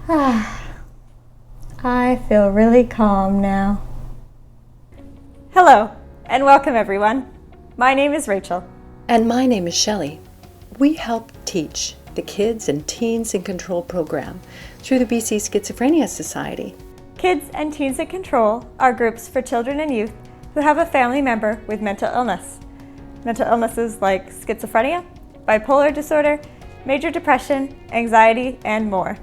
I feel really calm now. Hello, and welcome everyone. My name is Rachel. And my name is Shelley. We help teach the Kids and Teens in Control program through the BC Schizophrenia Society. Kids and Teens in Control are groups for children and youth who have a family member with mental illness. Mental illnesses like schizophrenia, bipolar disorder, major depression, anxiety, and more.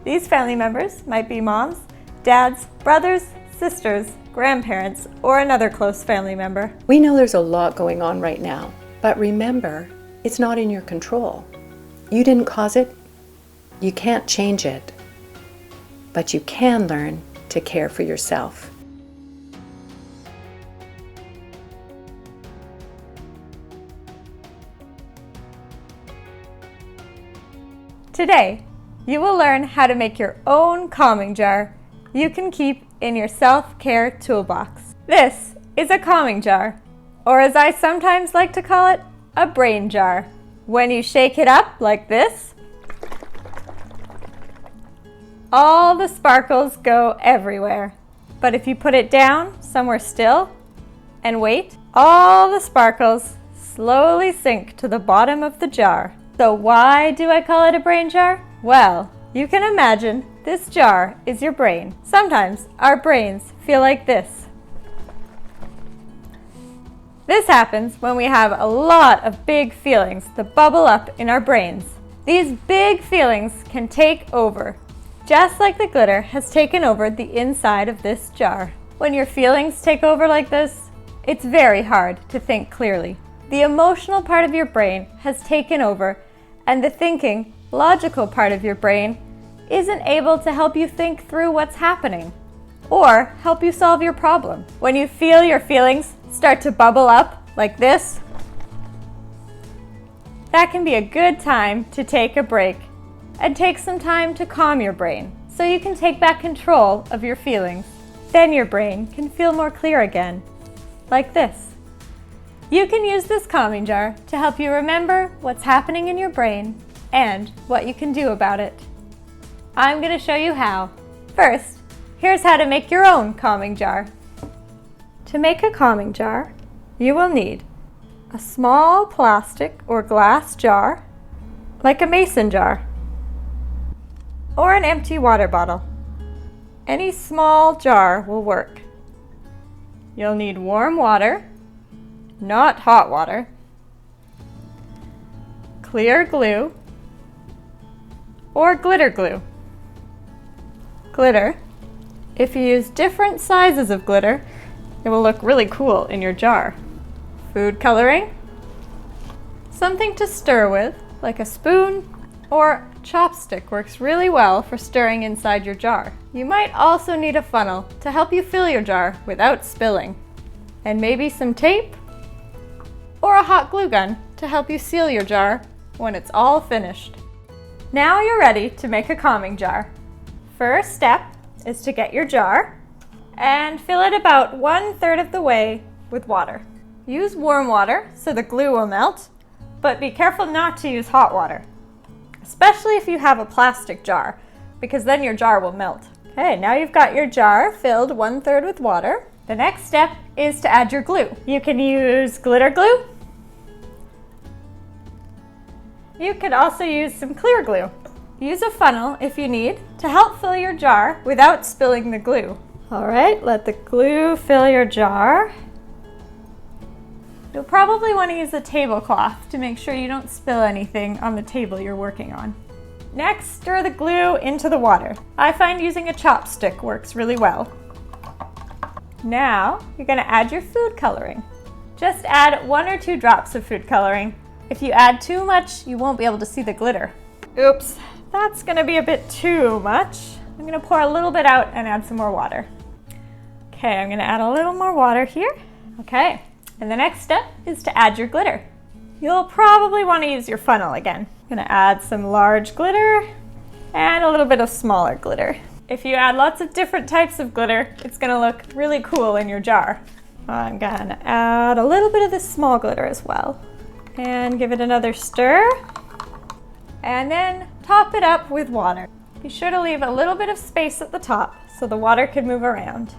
These family members might be moms, dads, brothers, sisters, grandparents, or another close family member. We know there's a lot going on right now, but remember, it's not in your control. You didn't cause it, you can't change it, but you can learn to care for yourself. Today, you will learn how to make your own calming jar you can keep in your self-care toolbox. This is a calming jar, or as I sometimes like to call it, a brain jar. When you shake it up like this, all the sparkles go everywhere. But if you put it down somewhere still and wait, all the sparkles slowly sink to the bottom of the jar. So why do I call it a brain jar? Well, you can imagine this jar is your brain. Sometimes our brains feel like this. This happens when we have a lot of big feelings that bubble up in our brains. These big feelings can take over, just like the glitter has taken over the inside of this jar. When your feelings take over like this, it's very hard to think clearly. The emotional part of your brain has taken over, and the thinking, logical part of your brain isn't able to help you think through what's happening or help you solve your problem. When you feel your feelings start to bubble up like this, that can be a good time to take a break and take some time to calm your brain so you can take back control of your feelings. Then your brain can feel more clear again, like this. You can use this calming jar to help you remember what's happening in your brain and what you can do about it. I'm going to show you how. First, here's how to make your own calming jar. To make a calming jar, you will need a small plastic or glass jar, like a mason jar, or an empty water bottle. Any small jar will work. You'll need warm water, not hot water, clear glue, or glitter glue. Glitter. If you use different sizes of glitter, it will look really cool in your jar. Food coloring. Something to stir with, like a spoon, or a chopstick works really well for stirring inside your jar. You might also need a funnel to help you fill your jar without spilling. And maybe some tape, or a hot glue gun to help you seal your jar when it's all finished. Now you're ready to make a calming jar. First step is to get your jar and fill it about 1/3 of the way with water. Use warm water so the glue will melt, but be careful not to use hot water, especially if you have a plastic jar, because then your jar will melt. Okay, now you've got your jar filled 1/3 with water. The next step is to add your glue. You can use glitter glue. You could also use some clear glue. Use a funnel if you need to help fill your jar without spilling the glue. All right, let the glue fill your jar. You'll probably want to use a tablecloth to make sure you don't spill anything on the table you're working on. Next, stir the glue into the water. I find using a chopstick works really well. Now, you're going to add your food coloring. Just add 1 or 2 drops of food coloring. If you add too much, you won't be able to see the glitter. Oops, that's going to be a bit too much. I'm going to pour a little bit out and add some more water. Okay, I'm going to add a little more water here. Okay, and the next step is to add your glitter. You'll probably want to use your funnel again. I'm going to add some large glitter and a little bit of smaller glitter. If you add lots of different types of glitter, it's going to look really cool in your jar. I'm going to add a little bit of this small glitter as well. And give it another stir. And then top it up with water. Be sure to leave a little bit of space at the top so the water can move around.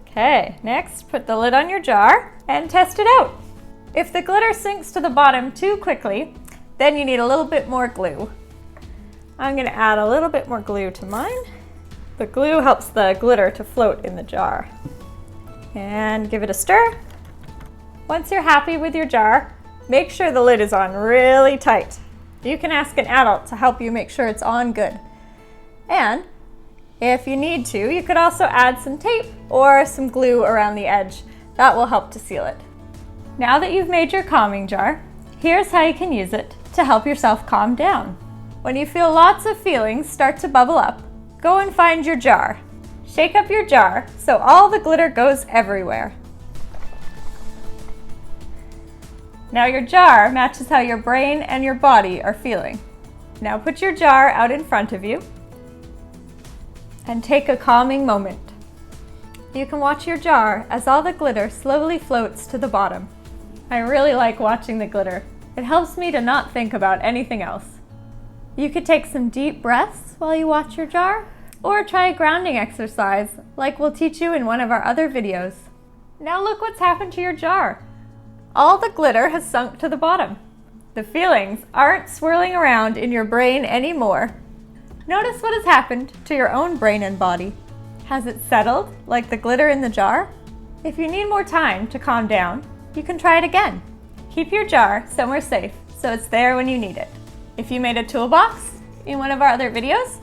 Okay, next put the lid on your jar and test it out. If the glitter sinks to the bottom too quickly, then you need a little bit more glue. I'm going to add a little bit more glue to mine. The glue helps the glitter to float in the jar. And give it a stir. Once you're happy with your jar, make sure the lid is on really tight. You can ask an adult to help you make sure it's on good. And if you need to, you could also add some tape or some glue around the edge. That will help to seal it. Now that you've made your calming jar, here's how you can use it to help yourself calm down. When you feel lots of feelings start to bubble up, go and find your jar. Shake up your jar so all the glitter goes everywhere. Now your jar matches how your brain and your body are feeling. Now put your jar out in front of you and take a calming moment. You can watch your jar as all the glitter slowly floats to the bottom. I really like watching the glitter. It helps me to not think about anything else. You could take some deep breaths while you watch your jar, or try a grounding exercise like we'll teach you in one of our other videos. Now look what's happened to your jar. All the glitter has sunk to the bottom. The feelings aren't swirling around in your brain anymore. Notice what has happened to your own brain and body. Has it settled like the glitter in the jar? If you need more time to calm down, you can try it again. Keep your jar somewhere safe so it's there when you need it. If you made a toolbox in one of our other videos,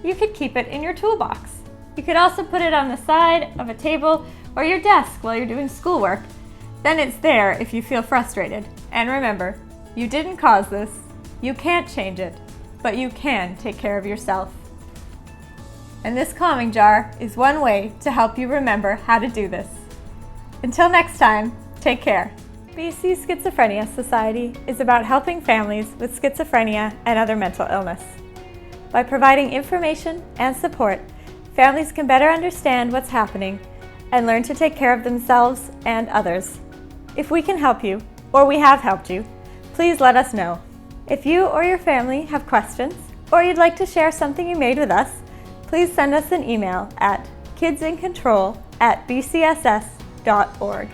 you could keep it in your toolbox. You could also put it on the side of a table or your desk while you're doing schoolwork. Then it's there if you feel frustrated. And remember, you didn't cause this, you can't change it, but you can take care of yourself. And this calming jar is one way to help you remember how to do this. Until next time, take care. BC Schizophrenia Society is about helping families with schizophrenia and other mental illness. By providing information and support, families can better understand what's happening and learn to take care of themselves and others. If we can help you, or we have helped you, please let us know. If you or your family have questions, or you'd like to share something you made with us, please send us an email at kidsincontrol@bcss.org.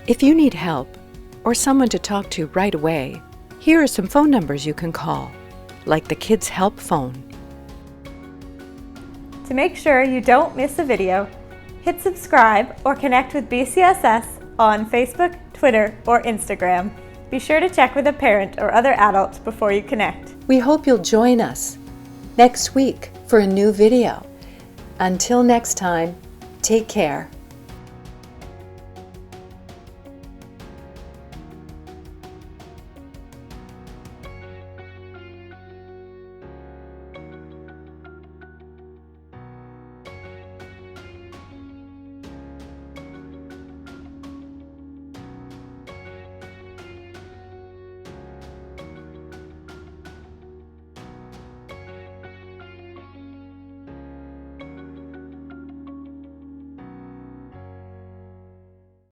If you need help or someone to talk to right away, here are some phone numbers you can call, like the Kids Help phone. To make sure you don't miss a video, hit subscribe or connect with BCSS on Facebook, Twitter, or Instagram. Be sure to check with a parent or other adult before you connect. We hope you'll join us next week for a new video. Until next time, take care.